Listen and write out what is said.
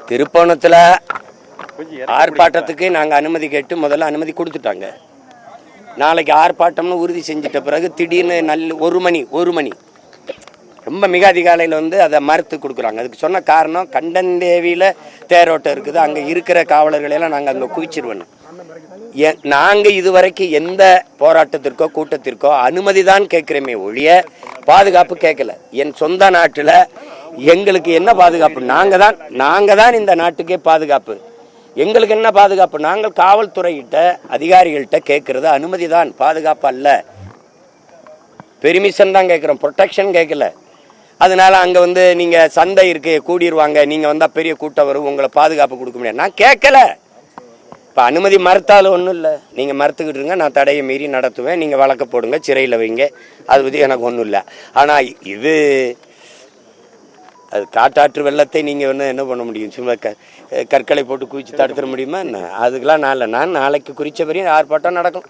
திருப்போணத்தில் ஆர்ப்பாட்டத்துக்கு நாங்கள் அனுமதி கேட்டு முதல்ல அனுமதி கொடுத்துட்டாங்க. நாளைக்கு ஆர்ப்பாட்டம்னு உறுதி செஞ்சிட்ட பிறகு திடீர்னு ஒரு மணி ரொம்ப மிக அதிகாலையில் அதை மறுத்து கொடுக்குறாங்க. அதுக்கு சொன்ன காரணம் கண்டந்தேவியில் தேரோட்டம் இருக்குது, அங்கே இருக்கிற காவலர்களெல்லாம் நாங்கள் அங்கே குவிச்சிருவோம். நாங்கள் இதுவரைக்கும் எந்த போராட்டத்திற்கோ கூட்டத்திற்கோ அனுமதி தான் கேட்குறோமே ஒழிய பாதுகாப்பு கேட்கல. என் சொந்த நாட்டில் எங்களுக்கு என்ன பாதுகாப்பு? நாங்கள் தான் இந்த நாட்டுக்கே பாதுகாப்பு. எங்களுக்கு என்ன பாதுகாப்பு? நாங்கள் காவல்துறையிட்ட அதிகாரிகள்கிட்ட கேட்கறது அனுமதி தான், பாதுகாப்பு அல்ல. பெர்மிஷன் தான் கேட்குறோம், ப்ரொடெக்ஷன் கேட்கல. அதனால அங்கே நீங்கள் சந்தை இருக்கு கூடிடுவாங்க, நீங்கள் வந்தால் பெரிய கூட்டம் வரும், உங்களை பாதுகாப்பு கொடுக்க முடியாது. நான் கேட்கல. இப்போ அனுமதி மறுத்தாலும் ஒன்றும் இல்லை, நீங்கள் மறுத்துக்கிட்டு இருங்க, நான் தடையை மீறி நடத்துவேன், நீங்கள் வழக்க போடுங்க, சிறையில் வைங்க, அது பற்றி எனக்கு ஒன்றும் இல்லை. ஆனால் அது காட்டாற்று வெள்ளத்தை நீங்கள் என்ன பண்ண முடியும்? சும்மா கற்களை போட்டு குவிச்சு தடுத்துட முடியுமா என்ன? அதுக்கெல்லாம் நான் இல்லை. நான் நாளைக்கு குறித்த வரையும் ஆர்ப்பாட்டம் நடக்கும்.